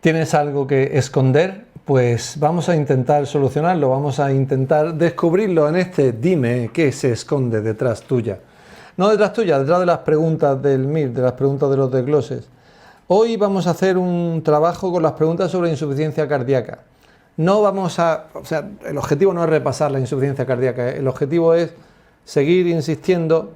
¿Tienes algo que esconder? Pues vamos a intentar solucionarlo, vamos a intentar descubrirlo en este Dime qué se esconde detrás tuya. No detrás tuya, detrás de las preguntas del MIR, de las preguntas de los desgloses. Hoy vamos a hacer un trabajo con las preguntas sobre insuficiencia cardíaca. No vamos a... O sea, el objetivo no es repasar la insuficiencia cardíaca, el objetivo es seguir insistiendo,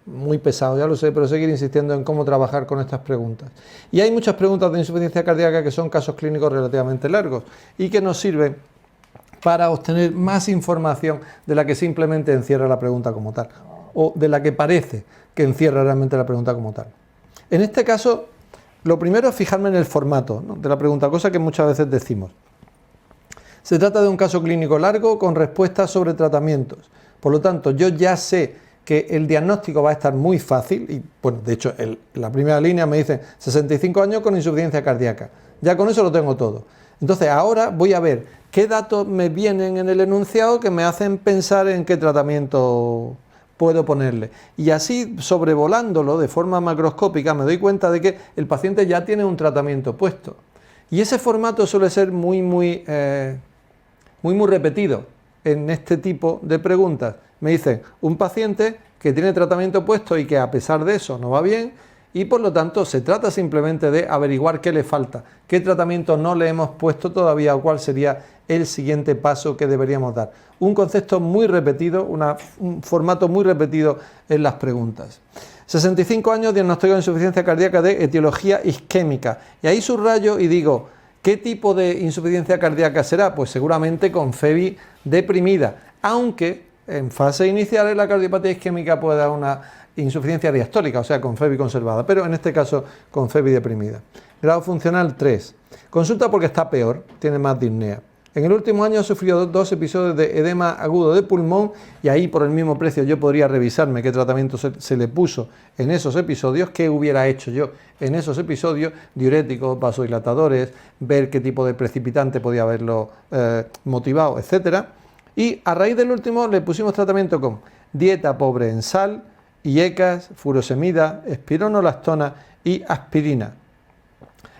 muy pesado, ya lo sé, pero seguir insistiendo en cómo trabajar con estas preguntas. Y hay muchas preguntas de insuficiencia cardíaca que son casos clínicos relativamente largos y que nos sirven para obtener más información de la que simplemente encierra la pregunta como tal, o de la que parece que encierra realmente la pregunta como tal. En este caso, lo primero es fijarme en el formato, ¿no?, de la pregunta, cosa que muchas veces decimos. Se trata de un caso clínico largo con respuestas sobre tratamientos. Por lo tanto, yo ya sé que el diagnóstico va a estar muy fácil y, bueno, de hecho, la primera línea me dice 65 años con insuficiencia cardíaca. Ya con eso lo tengo todo. Entonces, ahora voy a ver qué datos me vienen en el enunciado que me hacen pensar en qué tratamiento puedo ponerle. Y así, sobrevolándolo de forma macroscópica, me doy cuenta de que el paciente ya tiene un tratamiento puesto. Y ese formato suele ser muy repetido en este tipo de preguntas. Me dicen, un paciente que tiene tratamiento puesto y que a pesar de eso no va bien, y por lo tanto se trata simplemente de averiguar qué le falta, qué tratamiento no le hemos puesto todavía o cuál sería el siguiente paso que deberíamos dar. Un concepto muy repetido, un formato muy repetido en las preguntas. 65 años, diagnóstico de insuficiencia cardíaca de etiología isquémica. Y ahí subrayo y digo, ¿qué tipo de insuficiencia cardíaca será? Pues seguramente con FEBI deprimida, aunque en fase iniciales la cardiopatía isquémica puede dar una insuficiencia diastólica, o sea, con FEBI conservada, pero en este caso con FEBI deprimida. Grado funcional 3. Consulta porque está peor, tiene más disnea. En el último año ha sufrido dos episodios de edema agudo de pulmón y ahí por el mismo precio yo podría revisarme qué tratamiento se le puso en esos episodios, qué hubiera hecho yo en esos episodios, diuréticos, vasodilatadores, ver qué tipo de precipitante podía haberlo motivado, etcétera. Y a raíz del último le pusimos tratamiento con dieta pobre en sal, IECAS, furosemida, espironolactona y aspirina.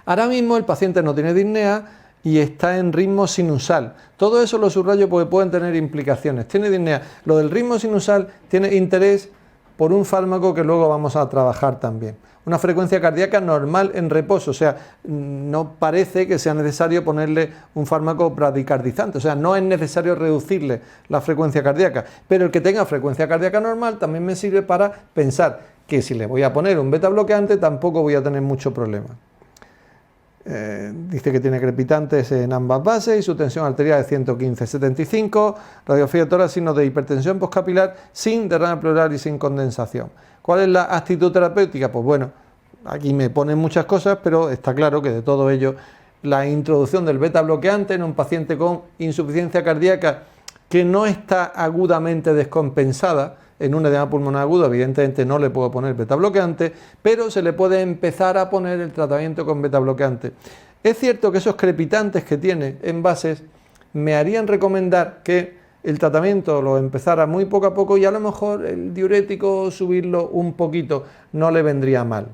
Ahora mismo el paciente no tiene disnea y está en ritmo sinusal. Todo eso lo subrayo porque pueden tener implicaciones. Tiene disnea. Lo del ritmo sinusal tiene interés por un fármaco que luego vamos a trabajar también. Una frecuencia cardíaca normal en reposo, o sea, no parece que sea necesario ponerle un fármaco bradicardizante, o sea, no es necesario reducirle la frecuencia cardíaca, pero el que tenga frecuencia cardíaca normal también me sirve para pensar que si le voy a poner un beta bloqueante tampoco voy a tener mucho problema. Dice que tiene crepitantes en ambas bases y su tensión arterial es 115/75, radiografía de tórax, signos de hipertensión postcapilar sin derrame pleural y sin condensación. ¿Cuál es la actitud terapéutica? Pues bueno, aquí me ponen muchas cosas, pero está claro que de todo ello la introducción del beta bloqueante en un paciente con insuficiencia cardíaca que no está agudamente descompensada, en un edema pulmonar agudo, evidentemente no le puedo poner beta bloqueante, pero se le puede empezar a poner el tratamiento con beta bloqueante. Es cierto que esos crepitantes que tiene en bases me harían recomendar que el tratamiento lo empezara muy poco a poco y a lo mejor el diurético subirlo un poquito no le vendría mal,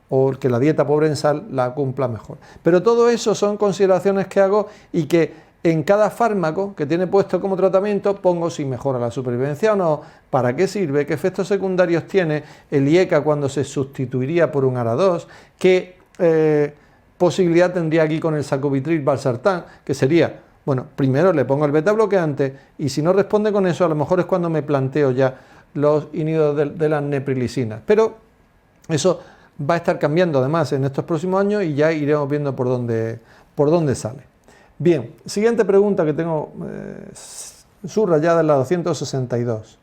o que la dieta pobre en sal la cumpla mejor. Pero todo eso son consideraciones que hago y que en cada fármaco que tiene puesto como tratamiento pongo si mejora la supervivencia o no, para qué sirve, qué efectos secundarios tiene, el IECA cuando se sustituiría por un ARA2, qué posibilidad tendría aquí con el sacubitril valsartán, que sería, bueno, primero le pongo el beta bloqueante y si no responde con eso, a lo mejor es cuando me planteo ya los inhibidores de las neprilisinas. Pero eso va a estar cambiando además en estos próximos años y ya iremos viendo por dónde sale. Bien, siguiente pregunta que tengo subrayada en la 262.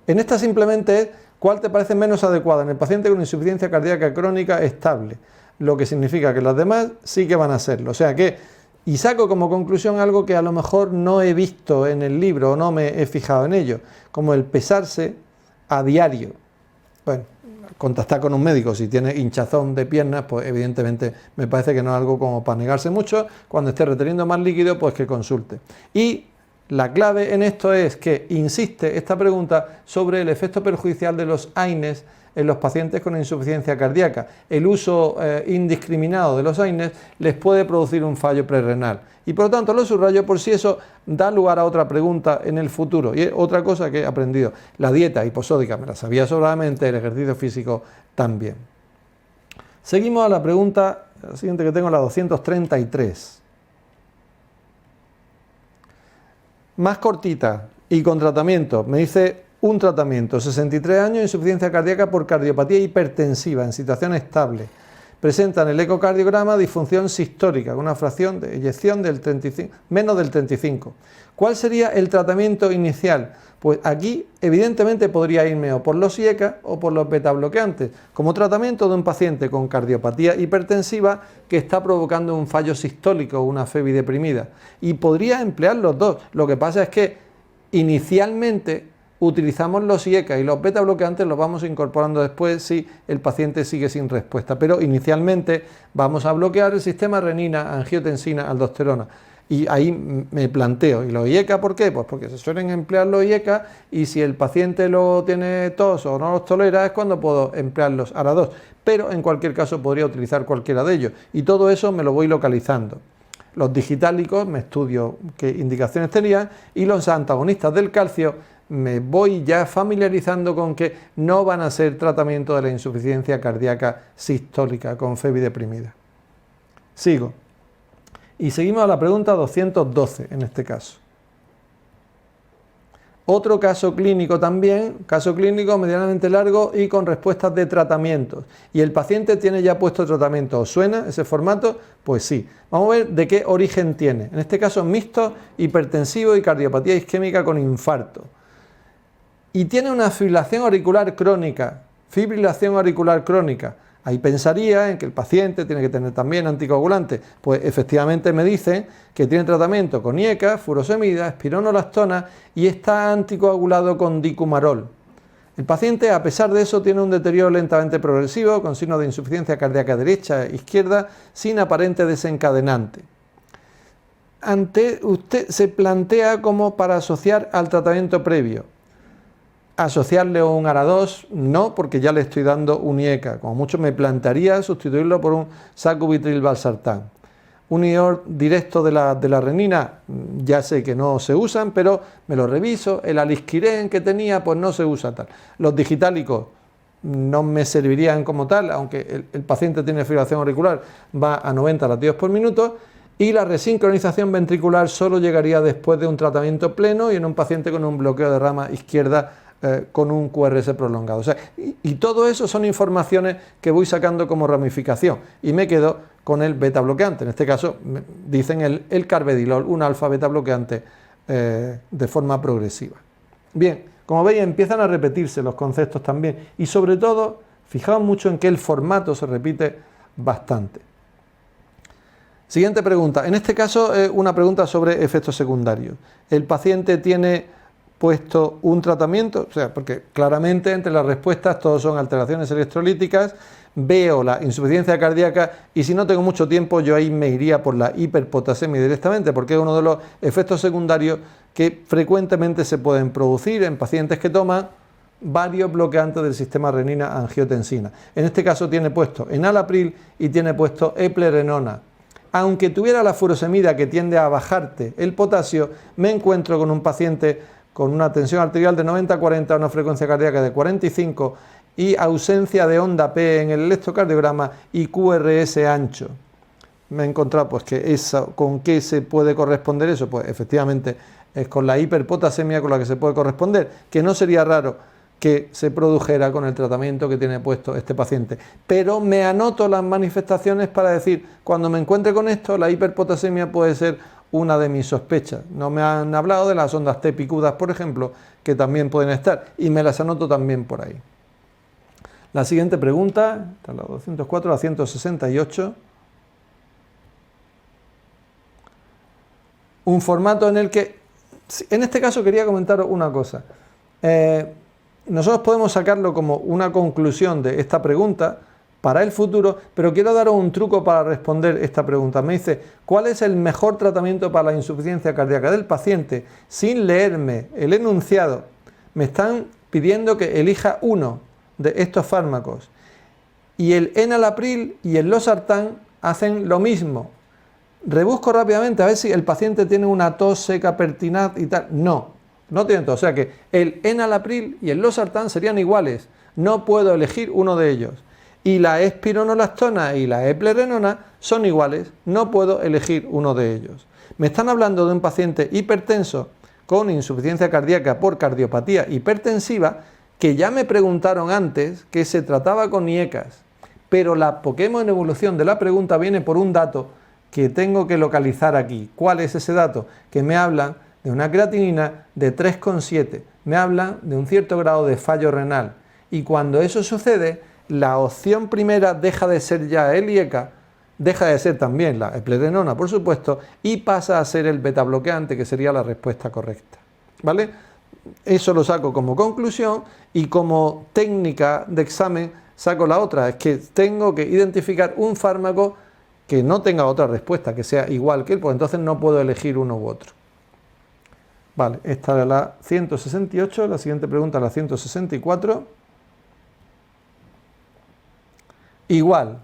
En esta simplemente es, ¿cuál te parece menos adecuada en el paciente con insuficiencia cardíaca crónica estable? Lo que significa que las demás sí que van a serlo. O sea que, y saco como conclusión algo que a lo mejor no he visto en el libro o no me he fijado en ello, como el pesarse a diario. Bueno, contactar con un médico si tiene hinchazón de piernas, pues evidentemente me parece que no es algo como para negarse mucho. Cuando esté reteniendo más líquido, pues que consulte. Y La clave en esto es que insiste esta pregunta sobre el efecto perjudicial de los AINES en los pacientes con insuficiencia cardíaca. El uso indiscriminado de los AINES les puede producir un fallo prerrenal. Y por lo tanto lo subrayo por si eso da lugar a otra pregunta en el futuro. Y es otra cosa que he aprendido. La dieta hiposódica me la sabía sobradamente, el ejercicio físico también. Seguimos a la pregunta, la siguiente que tengo, la 233. Más cortita y con tratamiento. Me dice un tratamiento, 63 años, insuficiencia cardíaca por cardiopatía hipertensiva en situación estable. Presentan el ecocardiograma disfunción sistólica con una fracción de eyección del 35, menos del 35. ¿Cuál sería el tratamiento inicial? Pues aquí evidentemente podría irme o por los IECA o por los beta bloqueantes, como tratamiento de un paciente con cardiopatía hipertensiva que está provocando un fallo sistólico o una FEBI deprimida. Y podría emplear los dos. Lo que pasa es que inicialmente utilizamos los IECA y los beta bloqueantes los vamos incorporando después si el paciente sigue sin respuesta, pero inicialmente vamos a bloquear el sistema renina, angiotensina, aldosterona. Y ahí me planteo, ¿y los IECA por qué? Pues porque se suelen emplear los IECA y si el paciente lo tiene tos o no los tolera es cuando puedo emplear los ARA2, pero en cualquier caso podría utilizar cualquiera de ellos y todo eso me lo voy localizando. Los digitálicos me estudio qué indicaciones tenían y los antagonistas del calcio me voy ya familiarizando con que no van a ser tratamiento de la insuficiencia cardíaca sistólica con FEBI deprimida. Sigo. Y seguimos a la pregunta 212 en este caso. Otro caso clínico también, caso clínico medianamente largo y con respuestas de tratamientos. Y el paciente tiene ya puesto tratamiento. ¿Os suena ese formato? Pues sí. Vamos a ver de qué origen tiene. En este caso mixto, hipertensivo y cardiopatía isquémica con infarto. Y tiene una fibrilación auricular crónica. Ahí pensaría en que el paciente tiene que tener también anticoagulante. Pues efectivamente me dicen que tiene tratamiento con IECA, furosemida, espironolactona y está anticoagulado con dicumarol. El paciente, a pesar de eso, tiene un deterioro lentamente progresivo con signos de insuficiencia cardíaca derecha e izquierda sin aparente desencadenante. Usted se plantea como para asociar al tratamiento previo. Asociarle un ARA2, no, porque ya le estoy dando un IECA. Como mucho me plantearía sustituirlo por un sacubitril valsartán. Un inhibidor directo de la renina, ya sé que no se usan, pero me lo reviso. El alisquirén que tenía, pues no se usa tal. Los digitálicos no me servirían como tal, aunque el paciente tiene fibrilación auricular, va a 90 latidos por minuto. Y la resincronización ventricular solo llegaría después de un tratamiento pleno y en un paciente con un bloqueo de rama izquierda con un QRS prolongado. O sea, y todo eso son informaciones que voy sacando como ramificación y me quedo con el beta bloqueante. En este caso dicen el carvedilol, un alfa beta bloqueante de forma progresiva. Bien, como veis empiezan a repetirse los conceptos también y sobre todo fijaos mucho en que el formato se repite bastante. Siguiente pregunta, en este caso una pregunta sobre efectos secundarios. El paciente tiene puesto un tratamiento, o sea, porque claramente entre las respuestas todos son alteraciones electrolíticas, veo la insuficiencia cardíaca y si no tengo mucho tiempo yo ahí me iría por la hiperpotasemia directamente porque es uno de los efectos secundarios que frecuentemente se pueden producir en pacientes que toman varios bloqueantes del sistema renina-angiotensina. En este caso tiene puesto enalapril y tiene puesto eplerenona. Aunque tuviera la furosemida que tiende a bajarte el potasio, me encuentro con un paciente con una tensión arterial de 90-40, una frecuencia cardíaca de 45 y ausencia de onda P en el electrocardiograma y QRS ancho. Me he encontrado pues que ¿con qué se puede corresponder eso? Pues efectivamente es con la hiperpotasemia con la que se puede corresponder, que no sería raro que se produjera con el tratamiento que tiene puesto este paciente. Pero me anoto las manifestaciones para decir, cuando me encuentre con esto, la hiperpotasemia puede ser una de mis sospechas. No me han hablado de las ondas T picudas, por ejemplo, que también pueden estar, y me las anoto también por ahí. La siguiente pregunta, está la 204, la 168. Un formato en el que, en este caso quería comentaros una cosa. Nosotros podemos sacarlo como una conclusión de esta pregunta, para el futuro, pero quiero daros un truco para responder esta pregunta. Me dice, ¿cuál es el mejor tratamiento para la insuficiencia cardíaca del paciente? Sin leerme el enunciado, me están pidiendo que elija uno de estos fármacos. Y el enalapril y el losartán hacen lo mismo. Rebusco rápidamente a ver si el paciente tiene una tos seca pertinaz y tal. No tiene tos. O sea que el enalapril y el losartán serían iguales. No puedo elegir uno de ellos. Y la espironolactona y la eplerenona son iguales. No puedo elegir uno de ellos. Me están hablando de un paciente hipertenso con insuficiencia cardíaca por cardiopatía hipertensiva que ya me preguntaron antes que se trataba con IECAS. Pero la Pokémon evolución de la pregunta viene por un dato que tengo que localizar aquí. ¿Cuál es ese dato? Que me hablan de una creatinina de 3,7. Me hablan de un cierto grado de fallo renal. Y cuando eso sucede, la opción primera deja de ser ya el IECA, deja de ser también la eplerenona, por supuesto, y pasa a ser el beta bloqueante, que sería la respuesta correcta. ¿Vale? Eso lo saco como conclusión y como técnica de examen saco la otra. Es que tengo que identificar un fármaco que no tenga otra respuesta, que sea igual que él, pues entonces no puedo elegir uno u otro. Vale, esta era la 168, la siguiente pregunta la 164. Igual,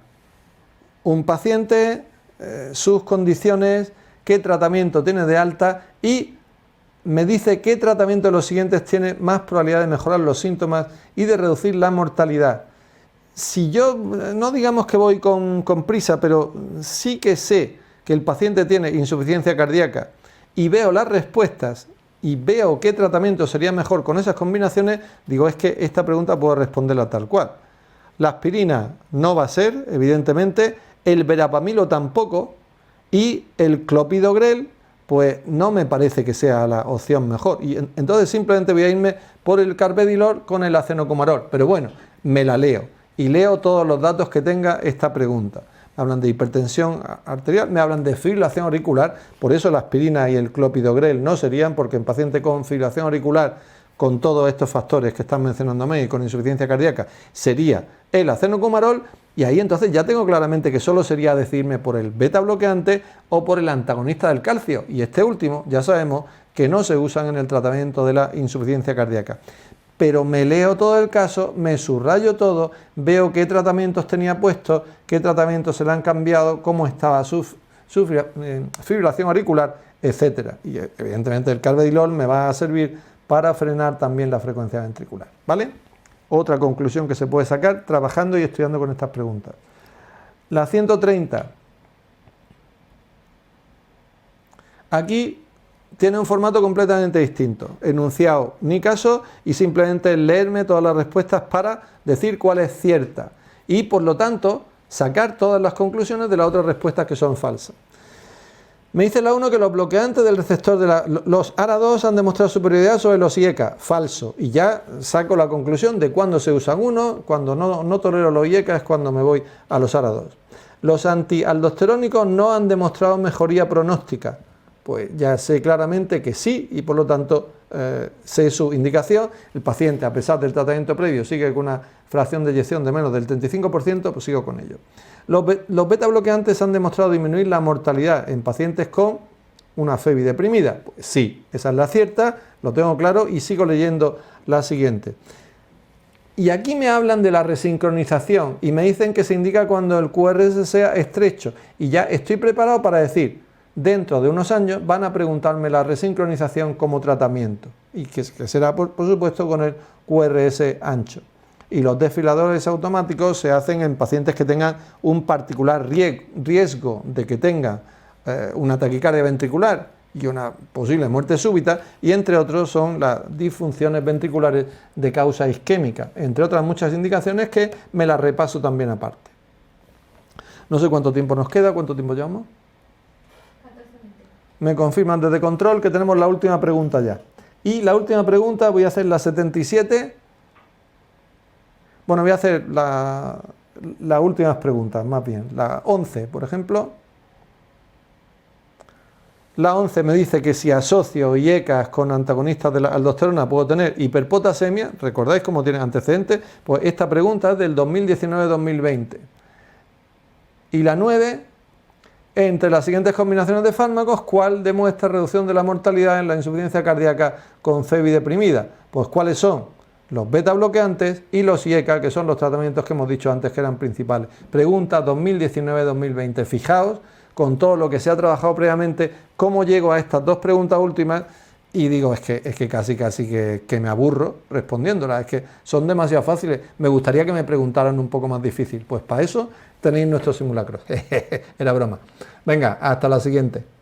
un paciente, sus condiciones, qué tratamiento tiene de alta y me dice qué tratamiento de los siguientes tiene más probabilidad de mejorar los síntomas y de reducir la mortalidad. Si yo, no digamos que voy con prisa, pero sí que sé que el paciente tiene insuficiencia cardíaca y veo las respuestas y veo qué tratamiento sería mejor con esas combinaciones, digo, es que esta pregunta puedo responderla tal cual. La aspirina no va a ser, evidentemente, el verapamilo tampoco y el clopidogrel, pues no me parece que sea la opción mejor. Y entonces simplemente voy a irme por el carvedilol con el acenocumarol. Pero bueno, me la leo y leo todos los datos que tenga esta pregunta. Me hablan de hipertensión arterial, me hablan de fibrilación auricular, por eso la aspirina y el clopidogrel no serían, porque en paciente con fibrilación auricular, con todos estos factores que están mencionándome y con insuficiencia cardíaca, sería el acenocumarol, y ahí entonces ya tengo claramente que solo sería decidirme por el beta bloqueante o por el antagonista del calcio, y este último ya sabemos que no se usan en el tratamiento de la insuficiencia cardíaca. Pero me leo todo el caso, me subrayo todo, veo qué tratamientos tenía puestos, qué tratamientos se le han cambiado, cómo estaba su fibrilación auricular, etcétera. Y evidentemente el carvedilol me va a servir para frenar también la frecuencia ventricular, ¿vale? Otra conclusión que se puede sacar trabajando y estudiando con estas preguntas. La 130. Aquí tiene un formato completamente distinto. Enunciado, ni caso, y simplemente leerme todas las respuestas para decir cuál es cierta. Y por lo tanto, sacar todas las conclusiones de las otras respuestas que son falsas. Me dice la 1 que los bloqueantes del receptor de los ARA2 han demostrado superioridad sobre los IECA. Falso. Y ya saco la conclusión de cuándo se usan uno, cuando no tolero los IECA es cuando me voy a los ARA2. Los antialdosterónicos no han demostrado mejoría pronóstica. Pues ya sé claramente que sí y por lo tanto sé su indicación. El paciente, a pesar del tratamiento previo, sigue con una fracción de eyección de menos del 35%, pues sigo con ello. Los beta bloqueantes han demostrado disminuir la mortalidad en pacientes con una FEBI deprimida. Pues sí, esa es la cierta, lo tengo claro y sigo leyendo la siguiente. Y aquí me hablan de la resincronización y me dicen que se indica cuando el QRS sea estrecho y ya estoy preparado para decir, dentro de unos años van a preguntarme la resincronización como tratamiento y que será por supuesto con el QRS ancho. Y los desfibriladores automáticos se hacen en pacientes que tengan un particular riesgo de que tengan una taquicardia ventricular y una posible muerte súbita, y entre otros son las disfunciones ventriculares de causa isquémica, entre otras muchas indicaciones que me las repaso también aparte. No sé cuánto tiempo nos queda, ¿cuánto tiempo llevamos? 14 minutos. Me confirman desde control que tenemos la última pregunta ya. Y la última pregunta voy a hacer la 77. Bueno, voy a hacer las últimas preguntas, más bien. La 11, por ejemplo. La 11 me dice que si asocio IECAS con antagonistas de la aldosterona puedo tener hiperpotasemia. ¿Recordáis cómo tienen antecedentes? Pues esta pregunta es del 2019-2020. Y la 9, entre las siguientes combinaciones de fármacos, ¿cuál demuestra reducción de la mortalidad en la insuficiencia cardíaca con FEBI deprimida? Pues ¿cuáles son? Los beta bloqueantes y los IECA, que son los tratamientos que hemos dicho antes que eran principales. Pregunta 2019-2020. Fijaos, con todo lo que se ha trabajado previamente, cómo llego a estas dos preguntas últimas y digo, es que casi que me aburro respondiéndolas, es que son demasiado fáciles. Me gustaría que me preguntaran un poco más difícil. Pues para eso tenéis nuestros simulacros. Era broma. Venga, hasta la siguiente.